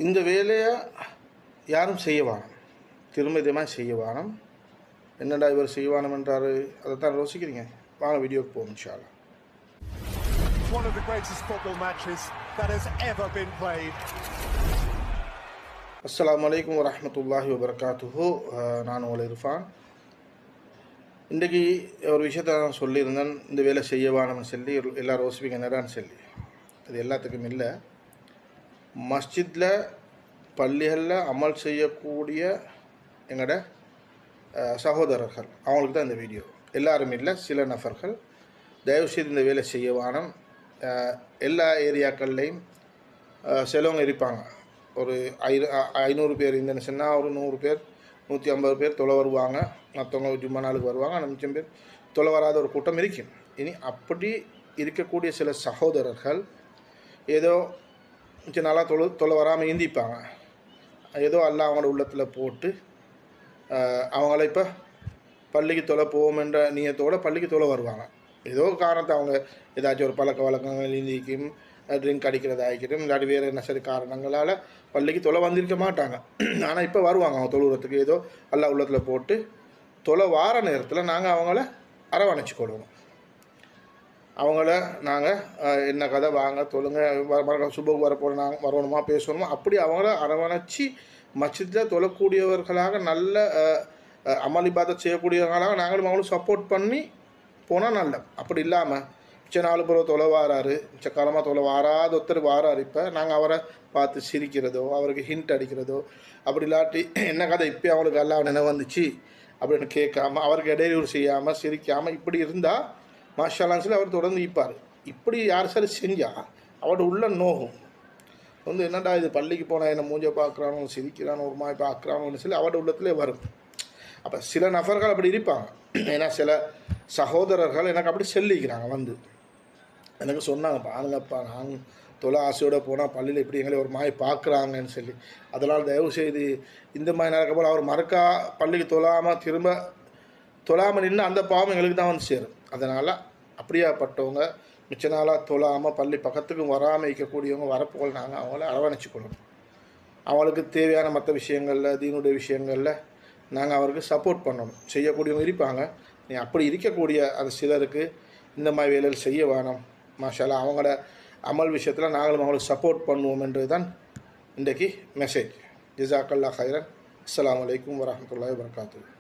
இந்த வேலையை யாரும் செய்ய வேணும், திருமதியமாக செய்ய வேணும். என்னடா இவர் செய்வானம் என்றார், அதை தான் யோசிக்கிறீங்க. வாங்க வீடியோக்கு போகும் இன்ஷா அல்லாஹ். One of the greatest football matches that has ever been played. அஸ்ஸலாமு அலைக்கும் வரஹ்மத்துல்லாஹி வபரகாத்துஹு. நான் உங்கள் இர்ஃபான். இன்றைக்கி ஒரு விஷயத்தை நான் சொல்லியிருந்தேன், இந்த வேலை செய்யவானு சொல்லி எல்லோரும் யோசிப்பீங்க என்னடான்னு சொல்லி. அது எல்லாத்துக்கும் இல்லை, மஸ்ஜிதில் பள்ளிகளில் அமல் செய்யக்கூடிய எங்களோட சகோதரர்கள் அவங்களுக்கு தான் இந்த வீடியோ. எல்லாரும் இல்லை, சில நபர்கள் தயவுசெய்து இந்த வேலை செய்யவானம். எல்லா ஏரியாக்கள்லேயும் சிலவங்க இருப்பாங்க. ஒரு 500 பேர் இருந்தேன்னு சொன்னால் ஒரு 100 பேர் 150 பேர் தொலை வருவாங்க. மற்றவங்க ஜும்மா நாளுக்கு வருவாங்க. 500 பேர் தொலை வராத ஒரு கூட்டம் இருக்கும். இனி அப்படி இருக்கக்கூடிய சில சகோதரர்கள் ஏதோ கொஞ்சம் நாளாக தொலை வராமல் இந்திப்பாங்க. ஏதோ அல்ல அவங்களோட உள்ளத்தில் போட்டு அவங்கள இப்போ பள்ளிக்கு தொலை போவோமென்ற நியத்தோடு பள்ளிக்கு தொலை வருவாங்க. ஏதோ காரணத்தை அவங்க ஏதாச்சும் ஒரு பழக்க வழக்கங்கள் இந்திக்கும், ட்ரிங்க் அடிக்கிறதாகிக்கட்டும், இல்லாட்டி வேறு என்ன சரி காரணங்களால் பள்ளிக்கு தொலை வந்திருக்க மாட்டாங்க. ஆனால் இப்போ வருவாங்க அவங்க தொழுகிறதுக்கு. ஏதோ அல்லா உள்ளத்தில் போட்டு தொலை வார நேரத்தில் நாங்கள் அவங்கள அரவணைச்சி கொள்வோம். அவங்கள நாங்கள் என்ன கதை வாங்க தொழுங்க, சுபுக்கு வரப்போகிற நாங்கள் வரணுமா பேசணுமா, அப்படி அவங்கள அரவணைச்சி மஸ்ஜிதில் தொழக்கூடியவர்களாக நல்ல அமளிபாதம் செய்யக்கூடியவர்களாக நாங்களும் அவங்களும் சப்போர்ட் பண்ணி போனால் நல்ல. அப்படி இல்லாமல் மிச்ச 4 பேர் தொலை வாராரு, மிச்ச காலமாக தொலை வாராத ஒருத்தர் வாராரு, இப்போ நாங்கள் அவரை பார்த்து சிரிக்கிறதோ அவருக்கு ஹிண்ட் அடிக்கிறதோ, அப்படி இல்லாட்டி என்ன கதை இப்போ அவங்களுக்கு எல்லாம் நினைவு வந்துச்சு அப்படின்னு கேட்காம அவருக்கு இடையூறு செய்யாமல் சிரிக்காமல் இப்படி இருந்தால் மாஷால்லான்னு சொல்லி அவர் தொடர்ந்து ஈப்பார். இப்படி யார் சரி செஞ்சால் அவரோட உள்ள நோகும் என்னடா இது பள்ளிக்கு போனால் என்ன மூஞ்ச பார்க்குறானோ சிரிக்கிறானோ ஒரு மாதிரி பார்க்குறானோன்னு சொல்லி அவரோட உள்ளத்துலேயே வரும். அப்போ சில நபர்கள் அப்படி இருப்பாங்க. ஏன்னா சில சகோதரர்கள் எனக்கு அப்படி சொல்லிக்கிறாங்க, வந்து எனக்கு சொன்னாங்க, பாருங்கப்பா நான் தொலை ஆசையோடு போனால் பள்ளியில் இப்படி எங்களை ஒரு மாதிரி பார்க்குறாங்கன்னு சொல்லி. அதனால் தயவுசெய்து இந்த மாதிரி நடக்கப்போல் அவர் மறக்கா பள்ளிக்கு தொழாமல் நின்று அந்த பாவம் எங்களுக்கு தான் வந்து சேரும். அதனால் அப்படியாப்பட்டவங்க மிச்ச நாளாக தொழாமல் பள்ளி பக்கத்துக்கும் வராமல் இருக்கக்கூடியவங்க வரப்போல் நாங்கள் அவங்கள அரவணைச்சி கொள்ளணும். அவங்களுக்கு தேவையான மற்ற விஷயங்களில் தீனுடைய விஷயங்களில் நாங்கள் அவருக்கு சப்போர்ட் பண்ணணும். செய்யக்கூடியவங்க இருப்பாங்க. நீ அப்படி இருக்கக்கூடிய அந்த சிலருக்கு இந்த மாதிரி வேலையில் செய்ய வேணும். மாஷால்லா அவங்களோட அமல் விஷயத்தில் நாங்களும் அவங்களுக்கு சப்போர்ட் பண்ணுவோம் என்றது தான் இன்றைக்கி மெசேஜ். ஜஸாக்கல்லாஹ் ஹைரன். அஸ்ஸலாமு அலைக்கும் வரஹ்மத்துல்லாஹி வபரகாத்துஹு.